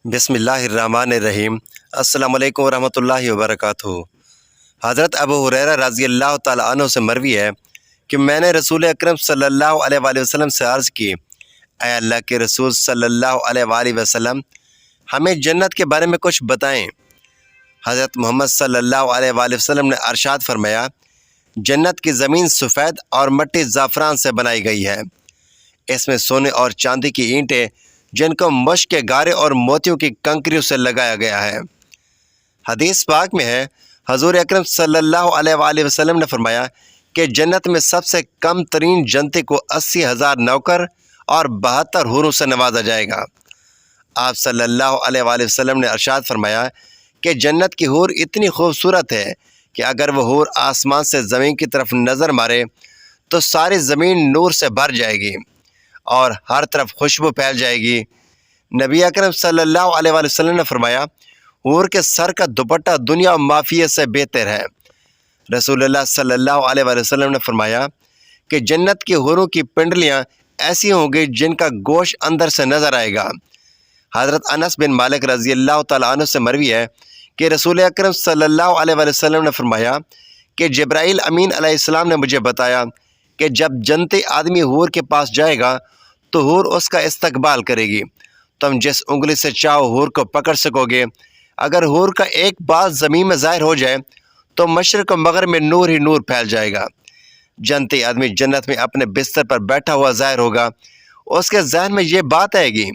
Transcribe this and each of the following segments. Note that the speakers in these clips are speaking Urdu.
بسم اللہ الرحمن الرحیم۔ السلام علیکم ورحمۃ اللہ وبرکاتہ۔ حضرت ابو ہریرہ رضی اللہ تعالیٰ عنہ سے مروی ہے کہ میں نے رسول اکرم صلی اللہ علیہ وآلہ وسلم سے عرض کی، اے اللہ کے رسول صلی اللہ علیہ وآلہ وسلم، ہمیں جنت کے بارے میں کچھ بتائیں۔ حضرت محمد صلی اللہ علیہ وآلہ وسلم نے ارشاد فرمایا، جنت کی زمین سفید اور مٹی زعفران سے بنائی گئی ہے۔ اس میں سونے اور چاندی کی اینٹیں جن کو مشک کے گارے اور موتیوں کی کنکریوں سے لگایا گیا ہے۔ حدیث پاک میں ہے، حضور اکرم صلی اللہ علیہ وآلہ وسلم نے فرمایا کہ جنت میں سب سے کم ترین جنتی کو 80,000 نوکر اور 72 حوروں سے نوازا جائے گا۔ آپ صلی اللہ علیہ وآلہ وسلم نے ارشاد فرمایا کہ جنت کی حور اتنی خوبصورت ہے کہ اگر وہ حور آسمان سے زمین کی طرف نظر مارے تو ساری زمین نور سے بھر جائے گی اور ہر طرف خوشبو پھیل جائے گی۔ نبی اکرم صلی اللہ علیہ وآلہ وسلم نے فرمایا، حور کے سر کا دوپٹہ دنیا و مافیہ سے بہتر ہے۔ رسول اللہ صلی اللہ علیہ وآلہ وسلم نے فرمایا کہ جنت کی حوروں کی پنڈلیاں ایسی ہوں گی جن کا گوشت اندر سے نظر آئے گا۔ حضرت انس بن مالک رضی اللہ تعالیٰ عنہ سے مروی ہے کہ رسول اکرم صلی اللہ علیہ وآلہ وسلم نے فرمایا کہ جبرائیل امین علیہ السلام نے مجھے بتایا کہ جب جنتی آدمی حور کے پاس جائے گا تو حور اس کا استقبال کرے گی۔ تم جس انگلی سے چاہو حور کو پکڑ سکو گے۔ اگر حور کا ایک بال زمین میں ظاہر ہو جائے تو مشرق و مغرب میں نور ہی نور پھیل جائے گا۔ جنتی آدمی جنت میں اپنے بستر پر بیٹھا ہوا ظاہر ہوگا۔ اس کے ذہن میں یہ بات آئے گی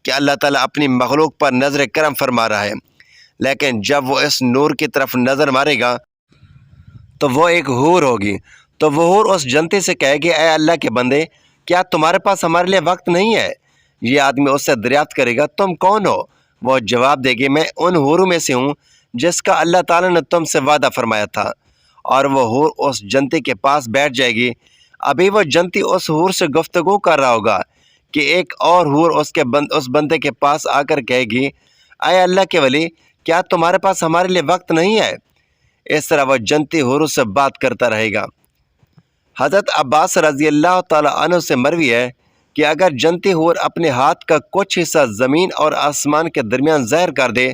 کہ اللہ تعالیٰ اپنی مخلوق پر نظر کرم فرما رہا ہے، لیکن جب وہ اس نور کی طرف نظر مارے گا تو وہ ایک حور ہوگی۔ تو وہ حور اس جنتی سے کہے گی، اے اللہ کے بندے، کیا تمہارے پاس ہمارے لیے وقت نہیں ہے؟ یہ آدمی اس سے دریافت کرے گا، تم کون ہو؟ وہ جواب دے گی، میں ان حوروں میں سے ہوں جس کا اللہ تعالیٰ نے تم سے وعدہ فرمایا تھا۔ اور وہ حور اس جنتی کے پاس بیٹھ جائے گی۔ ابھی وہ جنتی اس حور سے گفتگو کر رہا ہوگا کہ ایک اور حور اس بندے کے پاس آ کر کہے گی، اے اللہ کے ولی، کیا تمہارے پاس ہمارے لیے وقت نہیں ہے؟ اس طرح وہ جنتی حوروں سے بات کرتا رہے گا۔ حضرت عباس رضی اللہ تعالیٰ عنہ سے مروی ہے کہ اگر جنتی حور اپنے ہاتھ کا کچھ حصہ زمین اور آسمان کے درمیان ظاہر کر دے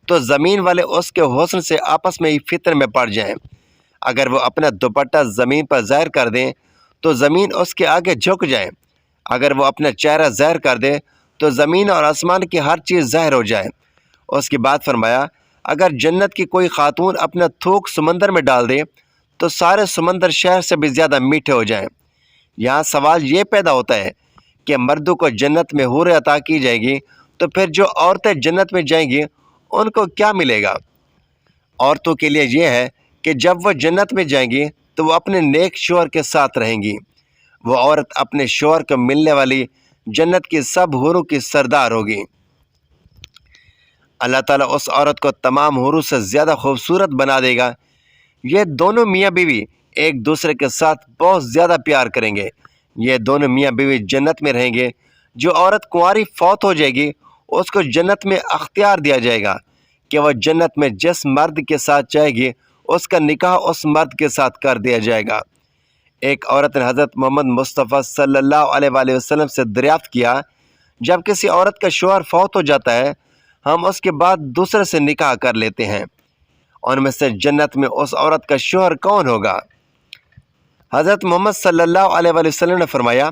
تو زمین والے اس کے حسن سے آپس میں ہی فتن میں پڑ جائیں۔ اگر وہ اپنا دوپٹہ زمین پر ظاہر کر دیں تو زمین اس کے آگے جھک جائے۔ اگر وہ اپنا چہرہ ظاہر کر دے تو زمین اور آسمان کی ہر چیز ظاہر ہو جائے۔ اس کی بات فرمایا، اگر جنت کی کوئی خاتون اپنا تھوک سمندر میں ڈال دے تو سارے سمندر شہر سے بھی زیادہ میٹھے ہو جائیں۔ یہاں سوال یہ پیدا ہوتا ہے کہ مردوں کو جنت میں حوریں عطا کی جائے گی تو پھر جو عورتیں جنت میں جائیں گی ان کو کیا ملے گا؟ عورتوں کے لیے یہ ہے کہ جب وہ جنت میں جائیں گی تو وہ اپنے نیک شوہر کے ساتھ رہیں گی۔ وہ عورت اپنے شوہر کو ملنے والی جنت کی سب حوروں کی سردار ہوگی۔ اللہ تعالیٰ اس عورت کو تمام حوروں سے زیادہ خوبصورت بنا دے گا۔ یہ دونوں میاں بیوی ایک دوسرے کے ساتھ بہت زیادہ پیار کریں گے۔ یہ دونوں میاں بیوی جنت میں رہیں گے۔ جو عورت کنواری فوت ہو جائے گی اس کو جنت میں اختیار دیا جائے گا کہ وہ جنت میں جس مرد کے ساتھ جائے گی اس کا نکاح اس مرد کے ساتھ کر دیا جائے گا۔ ایک عورت نے حضرت محمد مصطفیٰ صلی اللہ علیہ وآلہ وسلم سے دریافت کیا، جب کسی عورت کا شوہر فوت ہو جاتا ہے ہم اس کے بعد دوسرے سے نکاح کر لیتے ہیں، ان میں سے جنت میں اس عورت کا شوہر کون ہوگا؟ حضرت محمد صلی اللہ علیہ وآلہ وسلم نے فرمایا،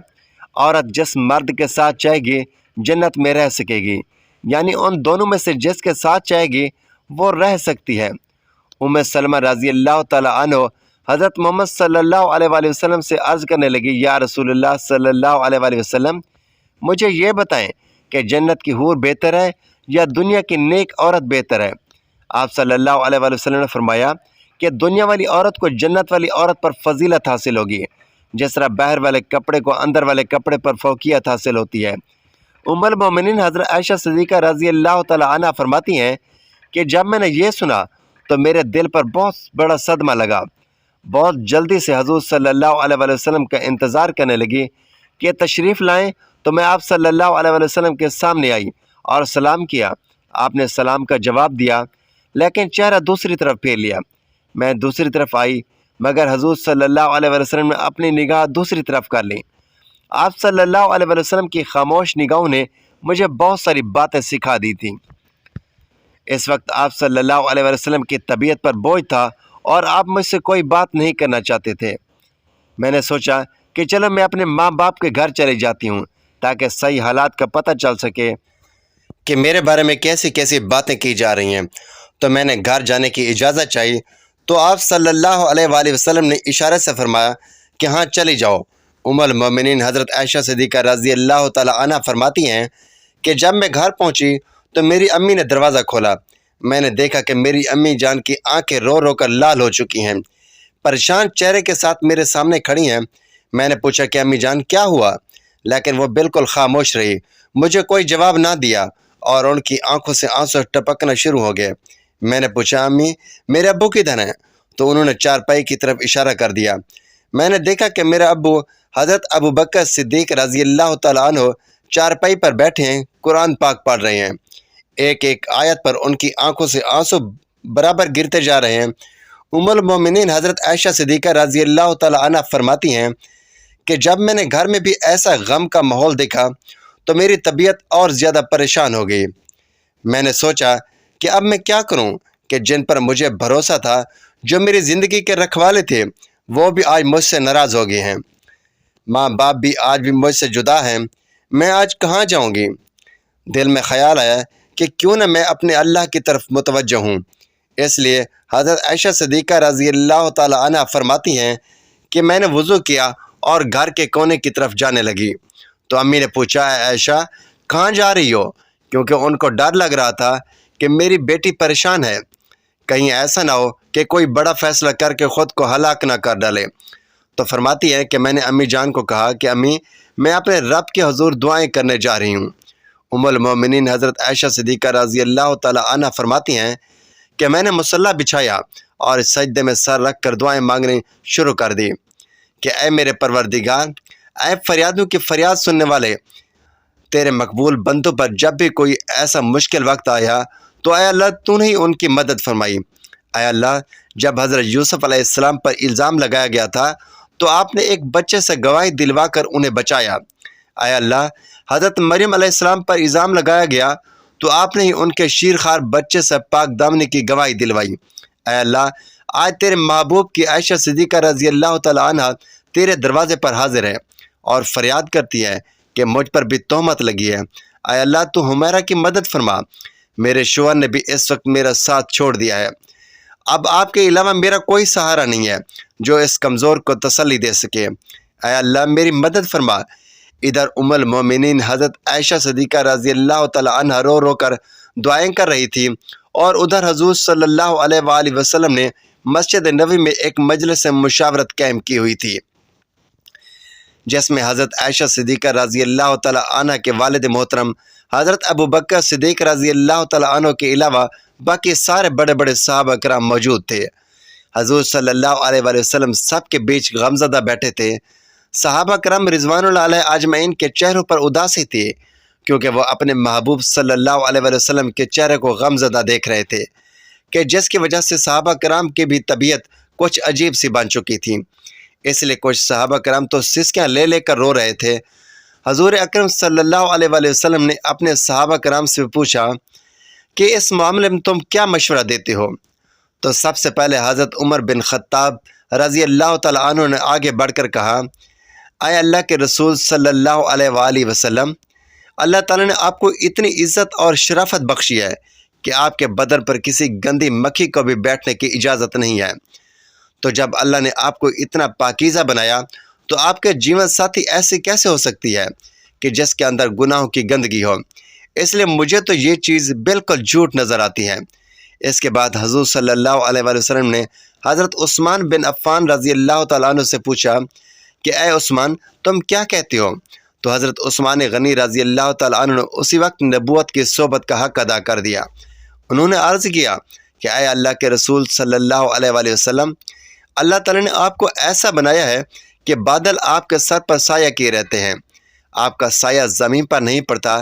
عورت جس مرد کے ساتھ چاہے گی جنت میں رہ سکے گی، یعنی ان دونوں میں سے جس کے ساتھ چاہے گی وہ رہ سکتی ہے۔ ام سلمہ رضی اللہ تعالیٰ عنہ حضرت محمد صلی اللہ علیہ وآلہ وسلم سے عرض کرنے لگی، یا رسول اللہ صلی اللہ علیہ وآلہ وسلم، مجھے یہ بتائیں کہ جنت کی حور بہتر ہے یا دنیا کی نیک عورت بہتر ہے؟ آپ صلی اللہ علیہ وآلہ وسلم نے فرمایا کہ دنیا والی عورت کو جنت والی عورت پر فضیلت حاصل ہوگی، جس طرح باہر والے کپڑے کو اندر والے کپڑے پر فوقیت حاصل ہوتی ہے۔ ام المومنین حضرت عائشہ صدیقہ رضی اللہ تعالیٰ عنہ فرماتی ہیں کہ جب میں نے یہ سنا تو میرے دل پر بہت بڑا صدمہ لگا۔ بہت جلدی سے حضور صلی اللہ علیہ وآلہ وسلم کا انتظار کرنے لگی کہ تشریف لائیں، تو میں آپ صلی اللہ علیہ وآلہ وسلم کے سامنے آئی اور سلام کیا۔ آپ نے سلام کا جواب دیا لیکن چہرہ دوسری طرف پھیر لیا۔ میں دوسری طرف آئی مگر حضور صلی اللہ علیہ وآلہ وسلم نے اپنی نگاہ دوسری طرف کر لی۔ آپ صلی اللہ علیہ وآلہ وسلم کی خاموش نگاہوں نے مجھے بہت ساری باتیں سکھا دی تھیں۔ اس وقت آپ صلی اللہ علیہ وسلم کی طبیعت پر بوجھ تھا اور آپ مجھ سے کوئی بات نہیں کرنا چاہتے تھے۔ میں نے سوچا کہ چلو میں اپنے ماں باپ کے گھر چلی جاتی ہوں تاکہ صحیح حالات کا پتہ چل سکے کہ میرے بارے میں کیسی کیسی باتیں کی جا رہی ہیں۔ تو میں نے گھر جانے کی اجازت چاہی تو آپ صلی اللہ علیہ وآلہ وسلم نے اشارے سے فرمایا کہ ہاں چلی جاؤ۔ ام المومنین حضرت عائشہ صدیقہ رضی اللہ تعالی عنہ فرماتی ہیں کہ جب میں گھر پہنچی تو میری امی نے دروازہ کھولا۔ میں نے دیکھا کہ میری امی جان کی آنکھیں رو رو کر لال ہو چکی ہیں، پریشان چہرے کے ساتھ میرے سامنے کھڑی ہیں۔ میں نے پوچھا کہ امی جان کیا ہوا، لیکن وہ بالکل خاموش رہی، مجھے کوئی جواب نہ دیا اور ان کی آنکھوں سے آنسو ٹپکنا شروع ہو گئے۔ میں نے پوچھا امی میرے ابو کدھر ہیں؟ تو انہوں نے چارپائی کی طرف اشارہ کر دیا۔ میں نے دیکھا کہ میرا ابو حضرت ابو بکر صدیق رضی اللہ تعالیٰ عنہ چارپائی پر بیٹھے ہیں، قرآن پاک پڑھ رہے ہیں۔ ایک ایک آیت پر ان کی آنکھوں سے آنسو برابر گرتے جا رہے ہیں۔ ام المومنین حضرت عائشہ صدیقہ رضی اللہ تعالیٰ عنہ فرماتی ہیں کہ جب میں نے گھر میں بھی ایسا غم کا ماحول دیکھا تو میری طبیعت اور زیادہ پریشان ہو گئی۔ میں نے سوچا کہ اب میں کیا کروں کہ جن پر مجھے بھروسہ تھا، جو میری زندگی کے رکھوالے تھے، وہ بھی آج مجھ سے ناراض ہو گئے ہیں، ماں باپ بھی آج بھی مجھ سے جدا ہیں، میں آج کہاں جاؤں گی؟ دل میں خیال آیا کہ کیوں نہ میں اپنے اللہ کی طرف متوجہ ہوں۔ اس لیے حضرت عائشہ صدیقہ رضی اللہ تعالی عنہ فرماتی ہیں کہ میں نے وضو کیا اور گھر کے کونے کی طرف جانے لگی تو امی نے پوچھا اے عائشہ کہاں جا رہی ہو؟ کیونکہ ان کو ڈر لگ رہا تھا کہ میری بیٹی پریشان ہے، کہیں ایسا نہ ہو کہ کوئی بڑا فیصلہ کر کے خود کو ہلاک نہ کر ڈالے۔ تو فرماتی ہے کہ میں نے امی جان کو کہا کہ امی میں اپنے رب کے حضور دعائیں کرنے جا رہی ہوں۔ ام المومنین حضرت عائشہ صدیقہ رضی اللہ تعالی عنہ فرماتی ہیں کہ میں نے مصلی بچھایا اور سجدے میں سر رکھ کر دعائیں مانگنی شروع کر دی کہ اے میرے پروردگار، اے فریادوں کی فریاد سننے والے، تیرے مقبول بندوں پر جب بھی کوئی ایسا مشکل وقت آیا تو اے اللہ تو نے ہی ان کی مدد فرمائی۔ اے اللہ جب حضرت یوسف علیہ السلام پر الزام لگایا گیا تھا تو آپ نے ایک بچے سے گواہی دلوا کر انہیں بچایا۔ اے اللہ حضرت مریم علیہ السلام پر الزام لگایا گیا تو آپ نے ہی ان کے شیرخوار بچے سے پاک دامنی کی گواہی دلوائی۔ اے اللہ آج تیرے محبوب کی عائشہ صدیقہ رضی اللہ تعالی عنہ تیرے دروازے پر حاضر ہے اور فریاد کرتی ہے کہ مجھ پر بھی تہمت لگی ہے۔ اے اللہ تو حمیرہ کی مدد فرما، میرے شوہر نے بھی اس وقت میرا ساتھ چھوڑ دیا ہے، اب آپ کے علاوہ میرا کوئی سہارا نہیں ہے جو اس کمزور کو تسلی دے سکے۔ اے اللہ میری مدد فرما۔ ادھر ام المومنین حضرت عائشہ صدیقہ رضی اللہ تعالی عنہ رو رو کر دعائیں کر رہی تھی اور ادھر حضور صلی اللہ علیہ وآلہ وسلم نے مسجد نبوی میں ایک مجلس مشاورت قائم کی ہوئی تھی، جس میں حضرت عائشہ صدیقہ رضی اللہ تعالی عنہ کے والد محترم حضرت ابو بکر صدیق رضی اللہ تعالی عنہ کے علاوہ باقی سارے بڑے بڑے صحابہ کرام موجود تھے۔ حضور صلی اللہ علیہ وآلہ وسلم سب کے بیچ غمزدہ بیٹھے تھے۔ صحابہ کرام رضوان اللہ علیہ اجمعین کے چہروں پر اداسی تھی کیونکہ وہ اپنے محبوب صلی اللہ علیہ وآلہ وسلم کے چہرے کو غمزدہ دیکھ رہے تھے کہ جس کی وجہ سے صحابہ کرام کی بھی طبیعت کچھ عجیب سی بن چکی تھی۔ اس لیے کچھ صحابہ کرام تو سسکیاں لے لے کر رو رہے تھے۔ حضور اکرم صلی اللہ علیہ وآلہ وسلم نے اپنے صحابہ کرام سے پوچھا کہ اس معاملے میں تم کیا مشورہ دیتے ہو؟ تو سب سے پہلے حضرت عمر بن خطاب رضی اللہ تعالی عنہ نے آگے بڑھ کر کہا اے اللہ کے رسول صلی اللہ علیہ وآلہ وسلم، اللہ تعالیٰ نے آپ کو اتنی عزت اور شرافت بخشی ہے کہ آپ کے بدن پر کسی گندی مکھی کو بھی بیٹھنے کی اجازت نہیں ہے، تو جب اللہ نے آپ کو اتنا پاکیزہ بنایا تو آپ کے جیون ساتھی ایسی کیسے ہو سکتی ہے کہ جس کے اندر گناہوں کی گندگی ہو؟ اس لیے مجھے تو یہ چیز بالکل جھوٹ نظر آتی ہے۔ اس کے بعد حضور صلی اللہ علیہ وآلہ وسلم نے حضرت عثمان بن عفان رضی اللہ تعالیٰ عنہ سے پوچھا کہ اے عثمان تم کیا کہتے ہو؟ تو حضرت عثمان غنی رضی اللہ تعالیٰ عنہ نے اسی وقت نبوت کی صحبت کا حق ادا کر دیا۔ انہوں نے عرض کیا کہ اے اللہ کے رسول صلی اللہ علیہ وآلہ وسلم، اللہ تعالیٰ نے آپ کو ایسا بنایا ہے کہ بادل آپ کے سر پر سایہ کیے رہتے ہیں، آپ کا سایہ زمین پر نہیں پڑتا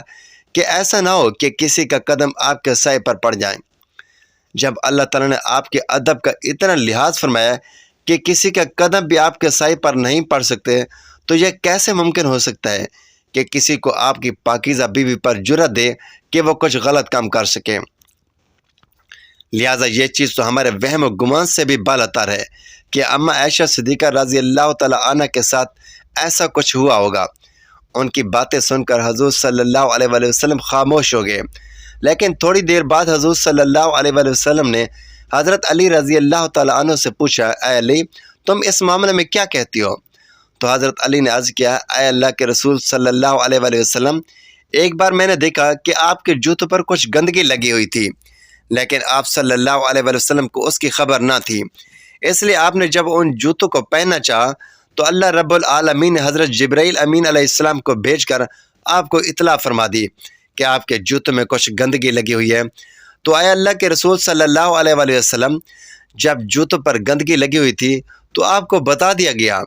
کہ ایسا نہ ہو کہ کسی کا قدم آپ کے سائے پر پڑ جائے۔ جب اللہ تعالیٰ نے آپ کے ادب کا اتنا لحاظ فرمایا کہ کسی کا قدم بھی آپ کے سائے پر نہیں پڑ سکتے، تو یہ کیسے ممکن ہو سکتا ہے کہ کسی کو آپ کی پاکیزہ بیوی پر جرأت دے کہ وہ کچھ غلط کام کر سکے۔ لہٰذا یہ چیز تو ہمارے وہم و گمان سے بھی بالاتر ہے کہ اماں عائشہ صدیقہ رضی اللہ تعالی عنہ کے ساتھ ایسا کچھ ہوا ہوگا۔ ان کی باتیں سن کر حضور صلی اللہ علیہ وآلہ وسلم خاموش ہو گئے، لیکن تھوڑی دیر بعد حضور صلی اللہ علیہ وآلہ وسلم نے حضرت علی رضی اللہ تعالیٰ عنہ سے پوچھا، اے علی، تم اس معاملے میں کیا کہتی ہو؟ تو حضرت علی نے عرض کیا، اے اللہ کے رسول صلی اللہ علیہ وآلہ وسلم، ایک بار میں نے دیکھا کہ آپ کے جوتوں پر کچھ گندگی لگی ہوئی تھی، لیکن آپ صلی اللہ علیہ وآلہ وسلم کو اس کی خبر نہ تھی، اس لیے آپ نے جب ان جوتوں کو پہننا چاہا تو اللہ رب العالمین نے حضرت جبرائیل امین علیہ السلام کو بھیج کر آپ کو اطلاع فرما دی کہ آپ کے جوتوں میں کچھ گندگی لگی ہوئی ہے۔ تو اے اللہ کے رسول صلی اللہ علیہ وآلہ وسلم، جب جوتوں پر گندگی لگی ہوئی تھی تو آپ کو بتا دیا گیا،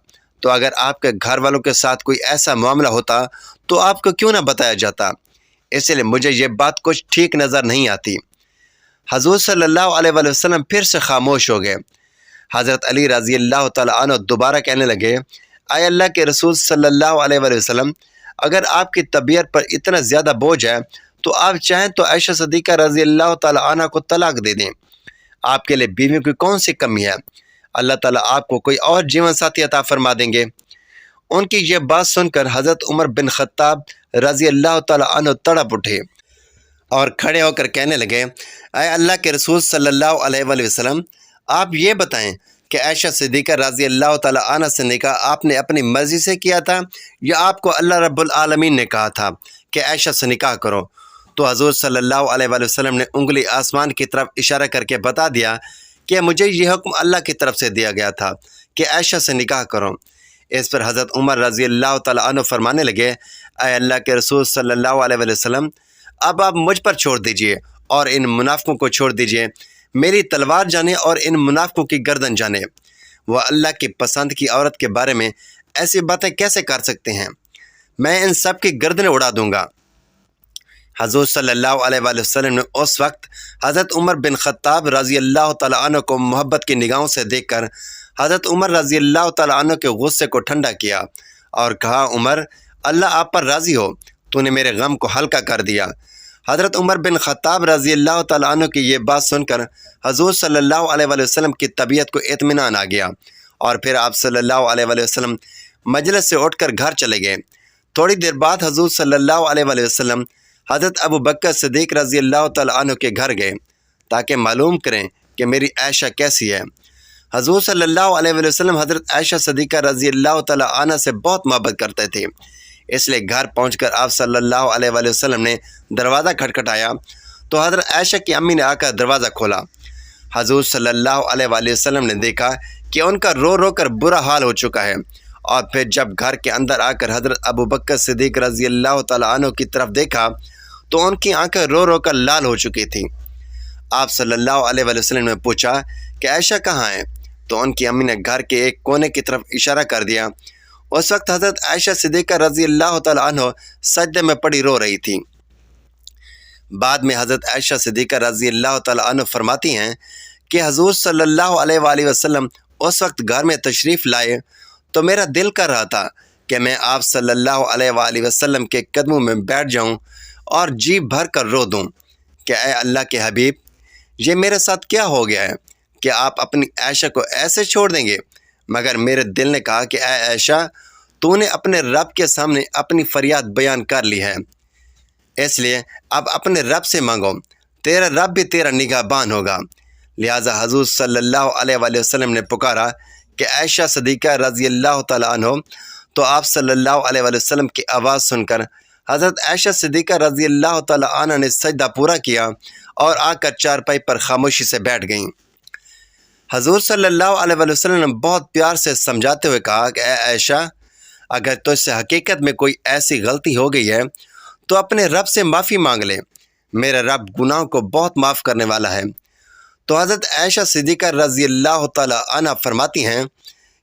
تو اگر آپ کے گھر والوں کے ساتھ کوئی ایسا معاملہ ہوتا تو آپ کو کیوں نہ بتایا جاتا؟ اس لیے مجھے یہ بات کچھ ٹھیک نظر نہیں آتی۔ حضور صلی اللہ علیہ وآلہ وسلم پھر سے خاموش ہو گئے۔ حضرت علی رضی اللہ تعالیٰ عنہ دوبارہ کہنے لگے، اے اللہ کے رسول صلی اللہ علیہ وآلہ وسلم، اگر آپ کی طبیعت پر اتنا زیادہ بوجھ ہے تو آپ چاہیں تو عائشہ صدیقہ رضی اللہ تعالیٰ عنہ کو طلاق دے دیں، آپ کے لیے بیویوں کی کون سی کمی ہے؟ اللہ تعالیٰ آپ کو کوئی اور جیون ساتھی عطا فرما دیں گے۔ ان کی یہ بات سن کر حضرت عمر بن خطاب رضی اللہ تعالیٰ عنہ تڑپ اٹھے اور کھڑے ہو کر کہنے لگے، اے اللہ کے رسول صلی اللہ علیہ وآلہ وسلم، آپ یہ بتائیں کہ عائشہ صدیقہ رضی اللہ تعالیٰ عنہ سے نکاح آپ نے اپنی مرضی سے کیا تھا یا آپ کو اللہ رب العالمین نے کہا تھا کہ عائشہ سے نکاح کرو؟ تو حضور صلی اللہ علیہ وآلہ وسلم نے انگلی آسمان کی طرف اشارہ کر کے بتا دیا کہ مجھے یہ حکم اللہ کی طرف سے دیا گیا تھا کہ عائشہ سے نکاح کرو۔ اس پر حضرت عمر رضی اللہ تعالیٰ عنہ فرمانے لگے، اے اللہ کے رسول صلی اللہ علیہ وآلہ وسلم، اب آپ مجھ پر چھوڑ دیجئے اور ان منافقوں کو چھوڑ دیجئے، میری تلوار جانے اور ان منافقوں کی گردن جانے۔ وہ اللہ کی پسند کی عورت کے بارے میں ایسی باتیں کیسے کر سکتے ہیں؟ میں ان سب کی گردنیں اڑا دوں گا۔ حضور صلی اللہ علیہ وآلہ وسلم نے اس وقت حضرت عمر بن خطاب رضی اللہ تعالیٰ عنہ کو محبت کی نگاہوں سے دیکھ کر حضرت عمر رضی اللہ تعالیٰ عنہ کے غصے کو ٹھنڈا کیا اور کہا، عمر، اللہ آپ پر راضی ہو، تو نے میرے غم کو ہلکا کر دیا۔ حضرت عمر بن خطاب رضی اللہ تعالیٰ عنہ کی یہ بات سن کر حضور صلی اللہ علیہ وآلہ وسلم کی طبیعت کو اطمینان آ گیا، اور پھر آپ صلی اللہ علیہ وآلہ وسلم مجلس سے اٹھ کر گھر چلے گئے۔ تھوڑی دیر بعد حضور صلی اللہ علیہ وآلہ وسلم حضرت ابو بکر صدیق رضی اللہ تعالیٰ عنہ کے گھر گئے تاکہ معلوم کریں کہ میری عائشہ کیسی ہے۔ حضور صلی اللہ علیہ وآلہ وسلم حضرت عائشہ صدیقہ رضی اللہ تعالیٰ عنہ سے بہت محبت کرتے تھے، اس لیے گھر پہنچ کر آپ صلی اللہ علیہ وآلہ وسلم نے دروازہ کھٹکھٹایا تو حضرت عائشہ کی امی نے آ کر دروازہ کھولا۔ حضور صلی اللہ علیہ وآلہ وسلم نے دیکھا کہ ان کا رو رو کر برا حال ہو چکا ہے، اور پھر جب گھر کے اندر آ کر حضرت ابو بکر صدیق رضی اللہ تعالیٰ عنہ کی طرف دیکھا تو ان کی آنکھیں رو رو کر لال ہو چکی تھیں۔ آپ صلی اللہ علیہ وآلہ وسلم نے پوچھا کہ عائشہ کہاں ہے؟ تو ان کی امی نے گھر کے ایک کونے کی طرف اشارہ کر دیا۔ اس وقت حضرت عائشہ صدیقہ رضی اللہ تعالیٰ عنہ سجدے میں پڑی رو رہی تھی۔ بعد میں حضرت عائشہ صدیقہ رضی اللہ تعالیٰ عنہ فرماتی ہیں کہ حضور صلی اللہ علیہ وآلہ وسلم اس وقت گھر میں تشریف لائے تو میرا دل کر رہا تھا کہ میں آپ صلی اللہ علیہ وآلہ وسلم کے قدموں میں بیٹھ جاؤں اور جی بھر کر رو دوں کہ اے اللہ کے حبیب، یہ میرے ساتھ کیا ہو گیا ہے کہ آپ اپنی عائشہ کو ایسے چھوڑ دیں گے؟ مگر میرے دل نے کہا کہ اے عائشہ، تو نے اپنے رب کے سامنے اپنی فریاد بیان کر لی ہے، اس لیے اب اپنے رب سے مانگو، تیرا رب بھی تیرا نگہبان ہوگا۔ لہٰذا حضور صلی اللہ علیہ وآلہ وسلم نے پکارا کہ عائشہ صدیقہ رضی اللہ تعالیٰ عنہ، تو آپ صلی اللہ علیہ وآلہ وسلم کی آواز سن کر حضرت عائشہ صدیقہ رضی اللہ تعالیٰ عنہ نے سجدہ پورا کیا اور آ کر چارپائی پر خاموشی سے بیٹھ گئیں۔ حضور صلی اللہ علیہ وآلہ وسلم نے بہت پیار سے سمجھاتے ہوئے کہا کہ اے عائشہ، اگر تجھ سے حقیقت میں کوئی ایسی غلطی ہو گئی ہے تو اپنے رب سے معافی مانگ لے، میرا رب گناہوں کو بہت معاف کرنے والا ہے۔ تو حضرت عائشہ صدیقہ رضی اللہ تعالیٰ عنہ فرماتی ہیں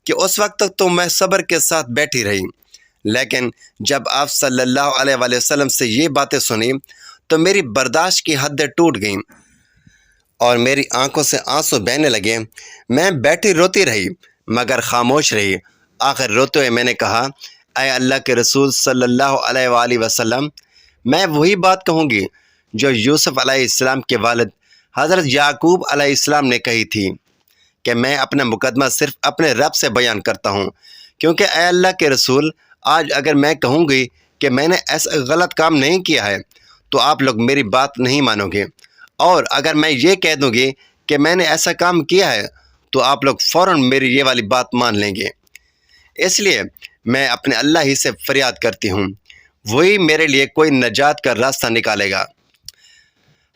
کہ اس وقت تک تو میں صبر کے ساتھ بیٹھی رہی، لیکن جب آپ صلی اللہ علیہ وآلہ وسلم سے یہ باتیں سنی تو میری برداشت کی حدیں ٹوٹ گئیں اور میری آنکھوں سے آنسو بہنے لگے۔ میں بیٹھی روتی رہی مگر خاموش رہی۔ آخر روتے ہوئے میں نے کہا، اے اللہ کے رسول صلی اللہ علیہ وآلہ وسلم، میں وہی بات کہوں گی جو یوسف علیہ السلام کے والد حضرت یعقوب علیہ السلام نے کہی تھی کہ میں اپنا مقدمہ صرف اپنے رب سے بیان کرتا ہوں، کیونکہ اے اللہ کے رسول، آج اگر میں کہوں گی کہ میں نے ایسا غلط کام نہیں کیا ہے تو آپ لوگ میری بات نہیں مانو گے، اور اگر میں یہ کہہ دوں گی کہ میں نے ایسا کام کیا ہے تو آپ لوگ فوراً میری یہ والی بات مان لیں گے۔ اس لیے میں اپنے اللہ ہی سے فریاد کرتی ہوں، وہی میرے لیے کوئی نجات کا راستہ نکالے گا۔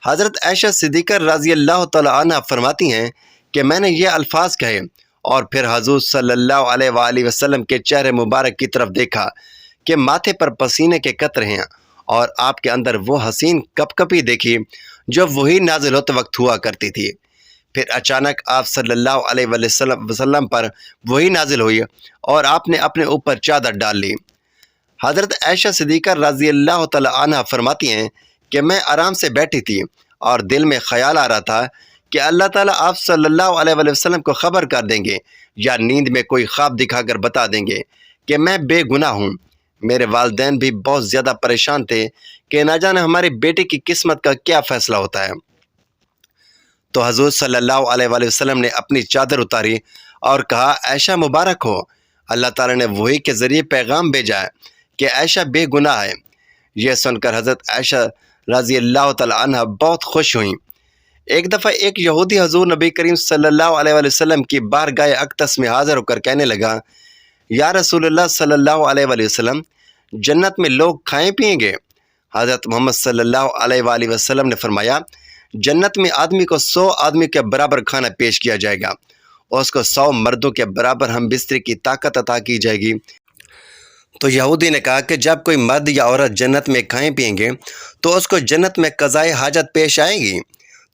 حضرت عائشہ صدیقہ رضی اللہ تعالی عنہ فرماتی ہیں کہ میں نے یہ الفاظ کہے اور پھر حضور صلی اللہ علیہ وآلہ وسلم کے چہرے مبارک کی طرف دیکھا کہ ماتھے پر پسینے کے قطرے ہیں، اور آپ کے اندر وہ حسین کپ کپی دیکھی جو وہی نازل ہوتے وقت ہوا کرتی تھی۔ پھر اچانک آپ صلی اللہ علیہ وسلم پر وہی نازل ہوئی اور آپ نے اپنے اوپر چادر ڈال لی۔ حضرت عائشہ صدیقہ رضی اللہ تعالی عنہ فرماتی ہیں کہ میں آرام سے بیٹھی تھی اور دل میں خیال آ رہا تھا کہ اللہ تعالیٰ آپ صلی اللہ علیہ وسلم کو خبر کر دیں گے یا نیند میں کوئی خواب دکھا کر بتا دیں گے کہ میں بے گناہ ہوں۔ میرے والدین بھی بہت زیادہ پریشان تھے کہ نہ جانے ہماری بیٹی کی قسمت کا کیا فیصلہ ہوتا ہے۔ تو حضور صلی اللہ علیہ وآلہ وسلم نے اپنی چادر اتاری اور کہا، عائشہ مبارک ہو، اللہ تعالیٰ نے وہی کے ذریعے پیغام بھیجا ہے کہ عائشہ بے گناہ ہے۔ یہ سن کر حضرت عائشہ رضی اللہ تعالی عنہ بہت خوش ہوئیں۔ ایک دفعہ ایک یہودی حضور نبی کریم صلی اللہ علیہ وآلہ وسلم کی بارگاہ اقدس میں حاضر ہو کر کہنے لگا، یا رسول اللہ صلی اللہ علیہ وآلہ وسلم، جنت میں لوگ کھائیں پیئیں گے؟ حضرت محمد صلی اللہ علیہ وآلہ وسلم نے فرمایا، جنت میں آدمی کو 100 آدمی کے برابر کھانا پیش کیا جائے گا، اور اس کو 100 مردوں کے برابر ہم بستری کی طاقت عطا کی جائے گی۔ تو یہودی نے کہا کہ جب کوئی مرد یا عورت جنت میں کھائیں پیئیں گے تو اس کو جنت میں قضائے حاجت پیش آئے گی؟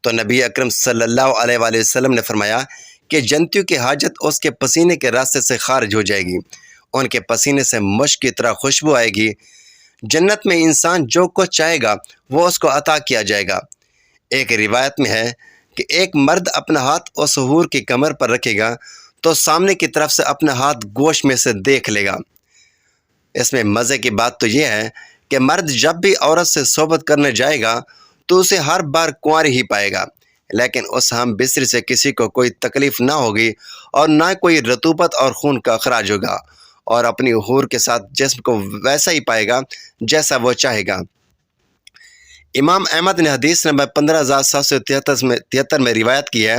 تو نبی اکرم صلی اللہ علیہ وآلہ وسلم نے فرمایا کہ جنتیوں کی حاجت اس کے پسینے کے راستے سے خارج ہو جائے گی، ان کے پسینے سے مشک کی طرح خوشبو آئے گی۔ جنت میں انسان جو کچھ چاہے گا وہ اس کو عطا کیا جائے گا۔ ایک روایت میں ہے کہ ایک مرد اپنا ہاتھ اس حور کی کمر پر رکھے گا تو سامنے کی طرف سے اپنا ہاتھ گوشت میں سے دیکھ لے گا۔ اس میں مزے کی بات تو یہ ہے کہ مرد جب بھی عورت سے صحبت کرنے جائے گا تو اسے ہر بار کنواری ہی پائے گا، لیکن اس ہم بستری سے کسی کو کوئی تکلیف نہ ہوگی اور نہ کوئی رطوبت اور خون کا اخراج ہوگا، اور اپنی حور کے ساتھ جسم کو ویسا ہی پائے گا جیسا وہ چاہے گا۔ امام احمد نے حدیث نمبر 15773 میں روایت کی ہے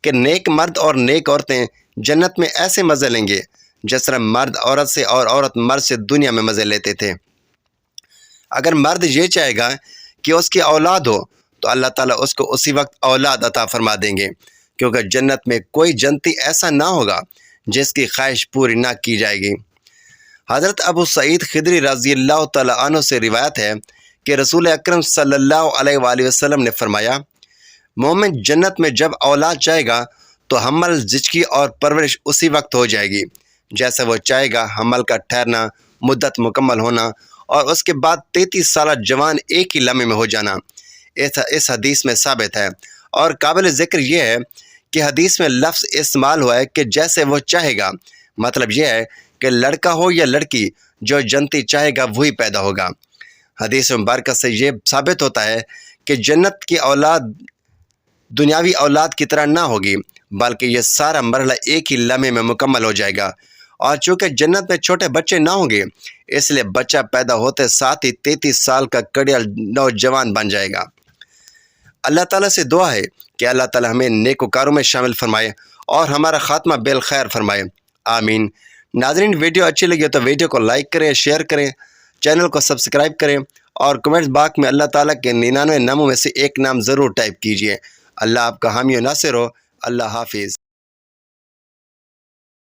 کہ نیک مرد اور نیک عورتیں جنت میں ایسے مزے لیں گے جس طرح مرد عورت سے اور عورت مرد سے دنیا میں مزے لیتے تھے۔ اگر مرد یہ چاہے گا کہ اس کی اولاد ہو تو اللہ تعالیٰ اس کو اسی وقت اولاد عطا فرما دیں گے، کیونکہ جنت میں کوئی جنتی ایسا نہ ہوگا جس کی خواہش پوری نہ کی جائے گی۔ حضرت ابو سعید خدری رضی اللہ تعالیٰ عنہ سے روایت ہے کہ رسول اکرم صلی اللہ علیہ وآلہ وسلم نے فرمایا، مومن جنت میں جب اولاد چاہے گا تو حمل زچگی اور پرورش اسی وقت ہو جائے گی جیسے وہ چاہے گا، حمل کا ٹھہرنا، مدت مکمل ہونا اور اس کے بعد 33 سالہ جوان ایک ہی لمحے میں ہو جانا اس حدیث میں ثابت ہے۔ اور قابل ذکر یہ ہے کہ حدیث میں لفظ استعمال ہوا ہے کہ جیسے وہ چاہے گا، مطلب یہ ہے کہ لڑکا ہو یا لڑکی، جو جنتی چاہے گا وہی پیدا ہوگا۔ حدیث مبارکہ سے یہ ثابت ہوتا ہے کہ جنت کی اولاد دنیاوی اولاد کی طرح نہ ہوگی، بلکہ یہ سارا مرحلہ ایک ہی لمحے میں مکمل ہو جائے گا۔ اور چونکہ جنت میں چھوٹے بچے نہ ہوں گے، اس لیے بچہ پیدا ہوتے ساتھ ہی 33 سال کا کڑیل نوجوان بن جائے گا۔ اللہ تعالیٰ سے دعا ہے کہ اللہ تعالیٰ ہمیں نیکوکاروں میں شامل فرمائے اور ہمارا خاتمہ بالخیر فرمائے، آمین۔ ناظرین، ویڈیو اچھی لگی تو ویڈیو کو لائک کریں، شیئر کریں، چینل کو سبسکرائب کریں اور کمنٹ باکس میں اللہ تعالیٰ کے 99 ناموں میں سے ایک نام ضرور ٹائپ کیجیے۔ اللہ آپ کا حامی و ناصر ہو۔ اللہ حافظ۔